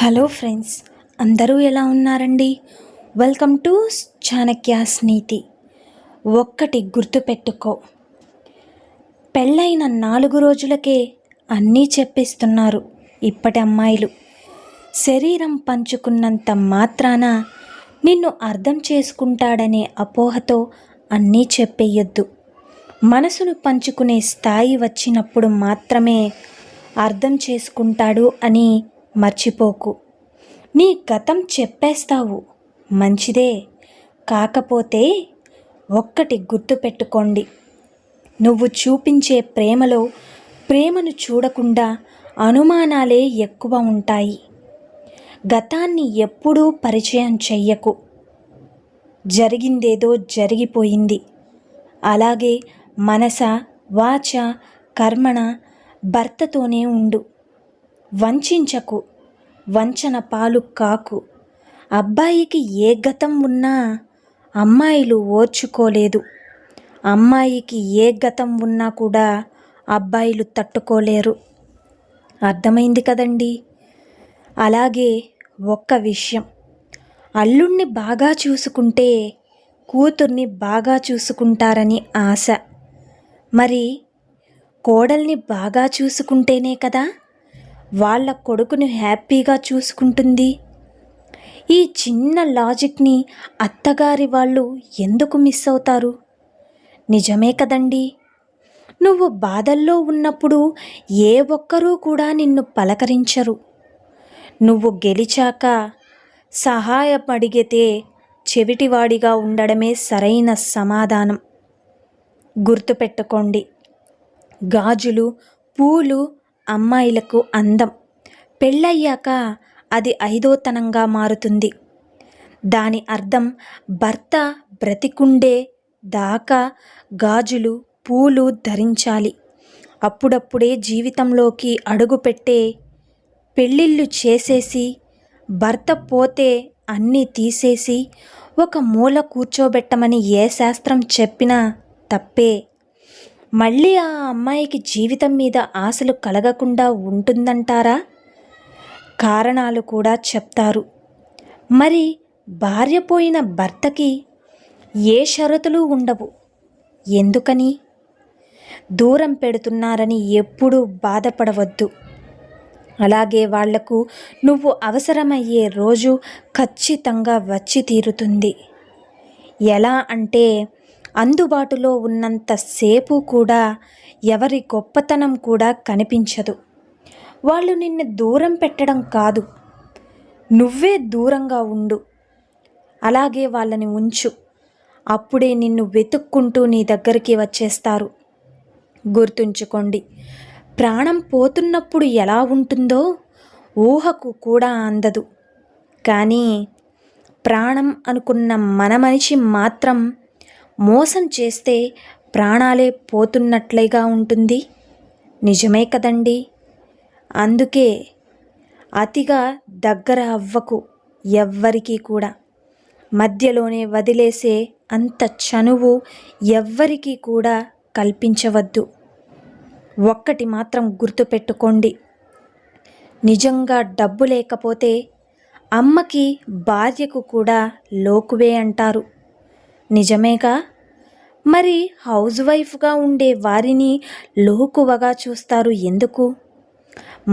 Hello friends, అందరూ ఎలా ఉన్నారండి? వెల్కమ్ టు చాణక్యాస్ నీతి. ఒక్కటి గుర్తుపెట్టుకో, పెళ్ళైన 4 రోజులకే అన్నీ చెప్పేస్తున్నారు ఇప్పటి అమ్మాయిలు. శరీరం పంచుకున్నంత మాత్రాన నిన్ను అర్థం చేసుకుంటాడనే అపోహతో అన్నీ చెప్పేయొద్దు. మనసును పంచుకునే స్థాయి వచ్చినప్పుడు మాత్రమే అర్థం చేసుకుంటాడు అని మర్చిపోకు. నీ గతం చెప్పేస్తావు, మంచిదే. కాకపోతే ఒక్కటి గుర్తుపెట్టుకోండి, నువ్వు చూపించే ప్రేమలో ప్రేమను చూడకుండా అనుమానాలే ఎక్కువ ఉంటాయి. గతాన్ని ఎప్పుడూ పరిచయం చెయ్యకు. జరిగిందేదో జరిగిపోయింది. అలాగే మనస, వాచ, కర్మణ భర్తతోనే ఉండు. వంచకు, వంచన పాలు కాకు. అబ్బాయికి ఏ గతం ఉన్నా అమ్మాయిలు ఓర్చుకోలేదు. అమ్మాయికి ఏ గతం ఉన్నా కూడా అబ్బాయిలు తట్టుకోలేరు. అర్థమైంది కదండి? అలాగే ఒక్క విషయం, అల్లుణ్ణి బాగా చూసుకుంటే కూతుర్ని బాగా చూసుకుంటారని ఆశ. మరి కోడల్ని బాగా చూసుకుంటేనే కదా వాళ్ళ కొడుకుని హ్యాపీగా చూసుకుంటుంది. ఈ చిన్న లాజిక్ని అత్తగారి వాళ్ళు ఎందుకు మిస్ అవుతారు? నిజమే కదండి. నువ్వు బాధల్లో ఉన్నప్పుడు ఏ ఒక్కరూ కూడా నిన్ను పలకరించరు. నువ్వు గెలిచాక సహాయం అడిగితే చెవిటివాడిగా ఉండడమే సరైన సమాధానం. గుర్తుపెట్టుకోండి, గాజులు, పూలు అమ్మాయిలకు అందం. పెళ్ళయ్యాక అది ఐదోతనంగా మారుతుంది. దాని అర్థం భర్త బ్రతికుండే దాకా గాజులు, పూలు ధరించాలి. అప్పుడప్పుడే జీవితంలోకి అడుగుపెట్టే పెళ్ళిళ్ళు చేసేసి భర్త పోతే అన్నీ తీసేసి ఒక మూల కూర్చోబెట్టమని ఏ శాస్త్రం చెప్పినా తప్పే. మళ్ళీ ఆ అమ్మాయికి జీవితం మీద ఆశలు కలగకుండా ఉంటుందంటారా? కారణాలు కూడా చెప్తారు. మరి భార్య పోయిన భర్తకి ఏ షరతులు ఉండవు. ఎందుకని? దూరం పెడుతున్నారని ఎప్పుడూ బాధపడవద్దు. అలాగే వాళ్లకు నువ్వు అవసరమయ్యే రోజు ఖచ్చితంగా వచ్చి తీరుతుంది. ఎలా అంటే, అందుబాటులో ఉన్నంతసేపు కూడా ఎవరి గొప్పతనం కూడా కనిపించదు. వాళ్ళు నిన్ను దూరం పెట్టడం కాదు, నువ్వే దూరంగా ఉండు. అలాగే వాళ్ళని ఉంచు. అప్పుడే నిన్ను వెతుక్కుంటూ నీ దగ్గరికి వచ్చేస్తారు. గుర్తుంచుకోండి, ప్రాణం పోతున్నప్పుడు ఎలా ఉంటుందో ఊహకు కూడా అందదు. కానీ ప్రాణం అనుకున్న మన మనిషి మాత్రం మోసం చేస్తే ప్రాణాలే పోతున్నట్లేగా ఉంటుంది. నిజమే కదండి? అందుకే అతిగా దగ్గర అవ్వకు ఎవ్వరికీ కూడా. మధ్యలోనే వదిలేసే అంత చనువు ఎవ్వరికీ కూడా కల్పించవద్దు. ఒక్కటి మాత్రం గుర్తుపెట్టుకోండి, నిజంగా డబ్బు లేకపోతే అమ్మకి భార్యకు కూడా లోకువే అంటారు. నిజమేగా? మరి హౌస్ వైఫ్గా ఉండే వారిని లోకువగా చూస్తారు ఎందుకు?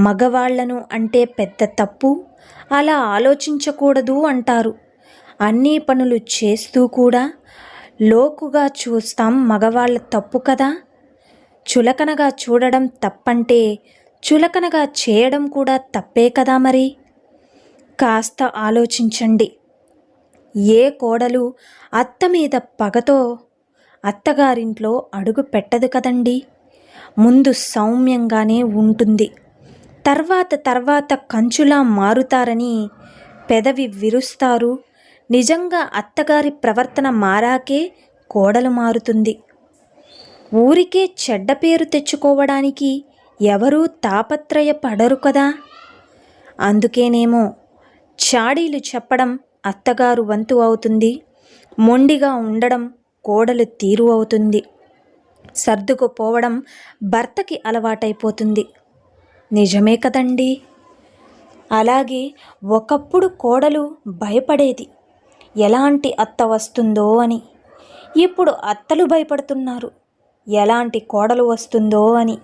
మగవాళ్లను అంటే పెద్ద తప్పు, అలా ఆలోచించకూడదు అంటారు. అన్ని పనులు చేస్తూ కూడా లోకుగా చూస్తాం మగవాళ్ళ తప్పు కదా? చులకనగా చూడడం తప్పంటే చులకనగా చేయడం కూడా తప్పే కదా మరి? కాస్త ఆలోచించండి. ఏ కోడలు అత్త మీద పగతో అత్తగారింట్లో అడుగు పెట్టదు కదండి. ముందు సౌమ్యంగానే ఉంటుంది. తర్వాత కంచులా మారుతారని పెదవి విరుస్తారు. నిజంగా అత్తగారి ప్రవర్తన మారాకే కోడలు మారుతుంది. ఊరికే చెడ్డ పేరు తెచ్చుకోవడానికి ఎవరూ తాపత్రయపడరు కదా. అందుకేనేమో చాడీలు చెప్పడం అత్తగారు వంతు అవుతుంది, మొండిగా ఉండడం కోడలు తీరు అవుతుంది. సర్దుకుపోవడం భర్తకి అలవాటైపోతుంది. నిజమే కదండి? అలాగే ఒకప్పుడు కోడలు భయపడేది, ఎలాంటి అత్త వస్తుందో అని. ఇప్పుడు అత్తలు భయపడుతున్నారు, ఎలాంటి కోడలు వస్తుందో అని.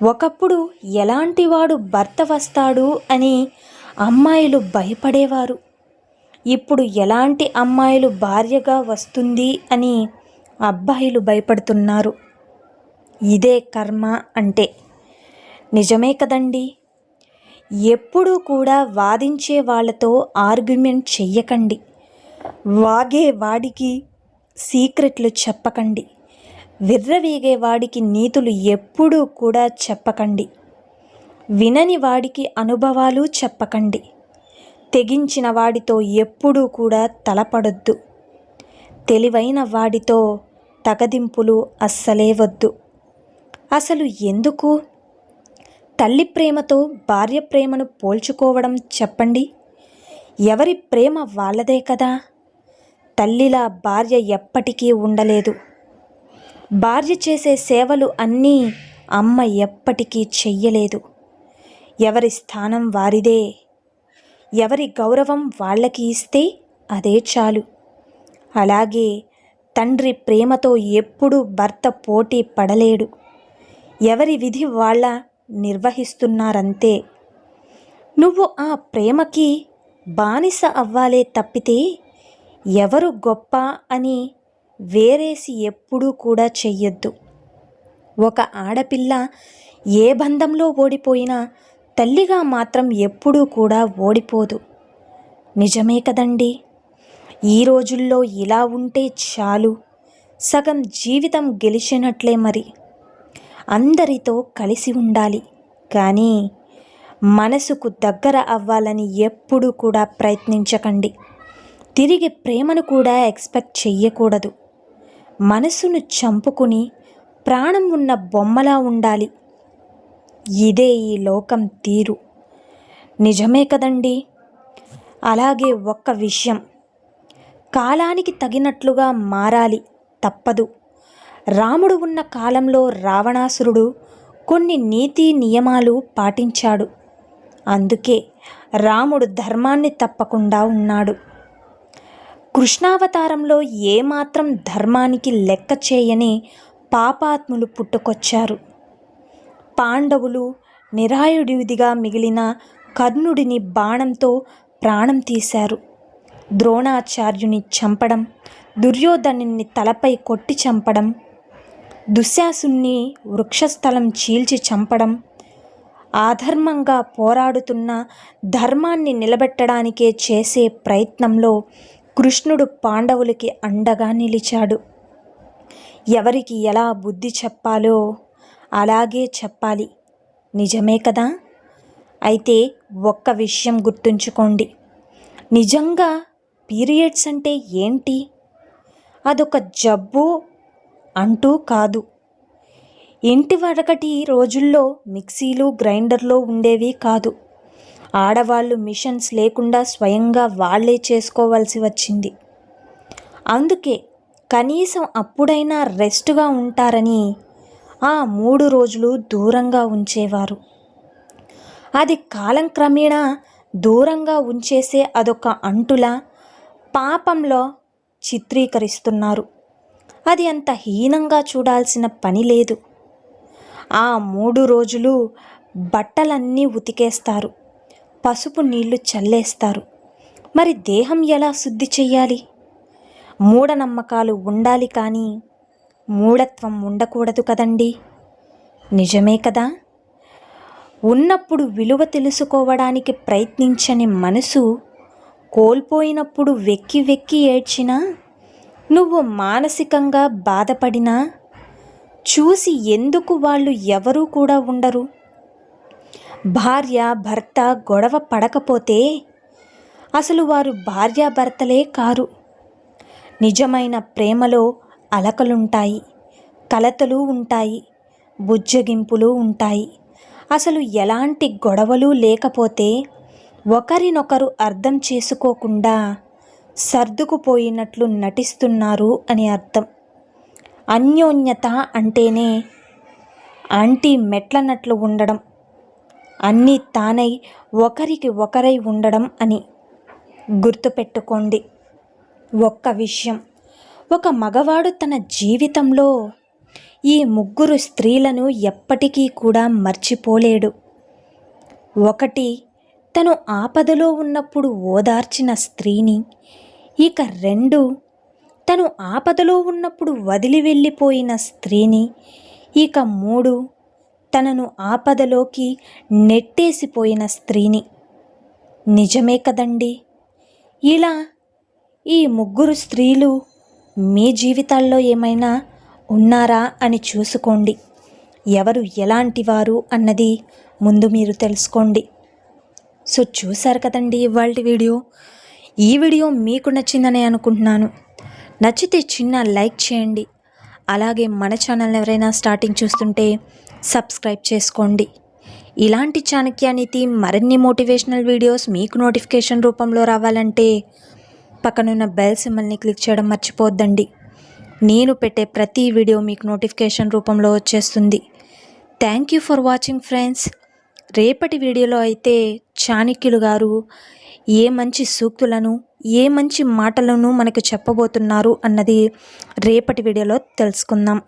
ఒకప్పుడు ఎలాంటి వాడు భర్త వస్తాడు అని అమ్మాయిలు భయపడేవారు. ఇప్పుడు ఎలాంటి అమ్మాయిలు భార్యగా వస్తుంది అని అబ్బాయిలు భయపడుతున్నారు. ఇదే కర్మ అంటే. నిజమే కదండి. ఎప్పుడూ కూడా వాదించే వాళ్ళతో ఆర్గ్యుమెంట్ చెయ్యకండి. వాగే వాడికి సీక్రెట్లు చెప్పకండి. విర్రవీగే వాడికి నీతులు ఎప్పుడూ కూడా చెప్పకండి. వినని వాడికి అనుభవాలు చెప్పకండి. తెగించిన వాడితో ఎప్పుడూ కూడా తలపడొద్దు. తెలివైన వాడితో తగదింపులు అస్సలే వద్దు. అసలు ఎందుకు తల్లి ప్రేమతో భార్య ప్రేమను పోల్చుకోవడం చెప్పండి? ఎవరి ప్రేమ వాళ్ళదే కదా. తల్లిలా భార్య ఎప్పటికీ ఉండలేదు. భార్య చేసే సేవలు అన్నీ అమ్మ ఎప్పటికీ చెయ్యలేదు. ఎవరి స్థానం వారిదే. ఎవరి గౌరవం వాళ్ళకి ఇస్తే అదే చాలు. అలాగే తండ్రి ప్రేమతో ఎప్పుడూ భర్త పోటీ పడలేడు. ఎవరి విధి వాళ్ళ నిర్వహిస్తున్నారంతే. నువ్వు ఆ ప్రేమకి బానిస అవ్వాలే తప్పితే ఎవరు గొప్ప అని వేరేసి ఎప్పుడూ కూడా చెయ్యొద్దు. ఒక ఆడపిల్ల ఏ బంధంలో ఓడిపోయినా తల్లిగా మాత్రం ఎప్పుడూ కూడా ఓడిపోదు. నిజమే కదండి. ఈ రోజుల్లో ఇలా ఉంటే చాలు, సగం జీవితం గెలిచినట్లే. మరి అందరితో కలిసి ఉండాలి, కానీ మనసుకు దగ్గర అవ్వాలని ఎప్పుడూ కూడా ప్రయత్నించకండి. తిరిగి ప్రేమను కూడా ఎక్స్పెక్ట్ చెయ్యకూడదు. మనసును చంపుకుని ప్రాణం ఉన్న బొమ్మలా ఉండాలి. ఇదే ఈ లోకం తీరు. నిజమే కదండి. అలాగే ఒక్క విషయం, కాలానికి తగినట్లుగా మారాలి, తప్పదు. రాముడు ఉన్న కాలంలో రావణాసురుడు కొన్ని నీతి నియమాలు పాటించాడు. అందుకే రాముడు ధర్మాన్ని తప్పకుండా ఉన్నాడు. కృష్ణావతారంలో ఏమాత్రం ధర్మానికి లెక్క చేయని పాపాత్ములు పుట్టుకొచ్చారు. పాండవులు నిరాయుడిదిగా మిగిలిన కర్ణుడిని బాణంతో ప్రాణం తీశారు. ద్రోణాచార్యుని చంపడం, దుర్యోధనుని తలపై కొట్టి చంపడం, దుశ్శాసుని వృక్షస్థలం చీల్చి చంపడం, అధర్మంగా పోరాడుతున్న ధర్మాన్ని నిలబెట్టడానికే చేసే ప్రయత్నంలో కృష్ణుడు పాండవులకి అండగా నిలిచాడు. ఎవరికి ఎలా బుద్ధి చెప్పాలో అలాగే చెప్పాలి. నిజమే కదా. అయితే ఒక్క విషయం గుర్తుంచుకోండి, నిజంగా పీరియడ్స్ అంటే ఏంటి? అదొక జబ్బు అంటూ కాదు. ఇంటి వరకటి రోజుల్లో మిక్సీలు గ్రైండర్లో ఉండేవి కాదు. ఆడవాళ్ళు మిషన్స్ లేకుండా స్వయంగా వాళ్ళే చేసుకోవాల్సి వచ్చింది. అందుకే కనీసం అప్పుడైనా రెస్ట్గా ఉంటారని ఆ 3 రోజులు దూరంగా ఉంచేవారు. అది కాలం క్రమేణా దూరంగా ఉంచేసే అదొక అంటులా పాపంలో చిత్రీకరిస్తున్నారు. అది అంత హీనంగా చూడాల్సిన పని లేదు. ఆ 3 రోజులు బట్టలన్నీ ఉతికేస్తారు, పసుపు నీళ్లు చల్లేస్తారు. మరి దేహం ఎలా శుద్ధి చెయ్యాలి? మూఢనమ్మకాలు ఉండాలి, కానీ మూఢత్వం ఉండకూడదు కదండి. నిజమే కదా. ఉన్నప్పుడు విలువ తెలుసుకోవడానికి ప్రయత్నించని మనసు కోల్పోయినప్పుడు వెక్కి వెక్కి ఏడ్చినా, నువ్వు మానసికంగా బాధపడినా చూసి ఎందుకు వాళ్ళు ఎవరూ కూడా ఉండరు. భార్య భర్త గొడవ పడకపోతే అసలు వారు భార్యాభర్తలే కారు. నిజమైన ప్రేమలో అలకలుంటాయి, కలతలు ఉంటాయి, బుజ్జగింపులు ఉంటాయి. అసలు ఎలాంటి గొడవలు లేకపోతే ఒకరినొకరు అర్థం చేసుకోకుండా సర్దుకుపోయినట్లు నటిస్తున్నారు అని అర్థం. అన్యోన్యత అంటేనే ఆంటీ మెట్లనట్లు ఉండడం. అన్నీ తానై ఒకరికి ఒకరై ఉండడం అని. గుర్తుపెట్టుకోండి ఒక్క విషయం, ఒక మగవాడు తన జీవితంలో ఈ ముగ్గురు స్త్రీలను ఎప్పటికీ కూడా మర్చిపోలేడు. ఒకటి, తను ఆపదలో ఉన్నప్పుడు ఓదార్చిన స్త్రీని. ఇక 2, తను ఆపదలో ఉన్నప్పుడు వదిలి వెళ్ళిపోయిన స్త్రీని. ఇక 3, తనను ఆపదలోకి నెట్టేసిపోయిన స్త్రీని. నిజమే కదండి? ఇలా ఈ ముగ్గురు స్త్రీలు మీ జీవితాల్లో ఏమైనా ఉన్నారా అని చూసుకోండి. ఎవరు ఎలాంటి వారు అన్నది ముందు మీరు తెలుసుకోండి. సో చూశారు కదండి ఇవాల్టి వీడియో. ఈ వీడియో మీకు నచ్చిందని అనుకుంటున్నాను. నచ్చితే చిన్న లైక్ చేయండి. అలాగే మన ఛానల్ని ఎవరైనా స్టార్టింగ్ చూస్తుంటే సబ్స్క్రైబ్ చేసుకోండి. ఇలాంటి చాణక్యనీతి మరిన్ని మోటివేషనల్ వీడియోస్ మీకు నోటిఫికేషన్ రూపంలో రావాలంటే పక్కనున్న బెల్ సింబల్ని క్లిక్ చేయడం మర్చిపోవద్దండి. నేను పెట్టే ప్రతి వీడియో మీకు నోటిఫికేషన్ రూపంలో వచ్చేస్తుంది. Thank you for watching friends. రేపటి వీడియోలో అయితే చాణక్యులు గారు ఏ మంచి సూక్తులను, ఏ మంచి మాటలను మనకు చెప్పబోతున్నారు అన్నది రేపటి వీడియోలో తెలుసుకుందాం.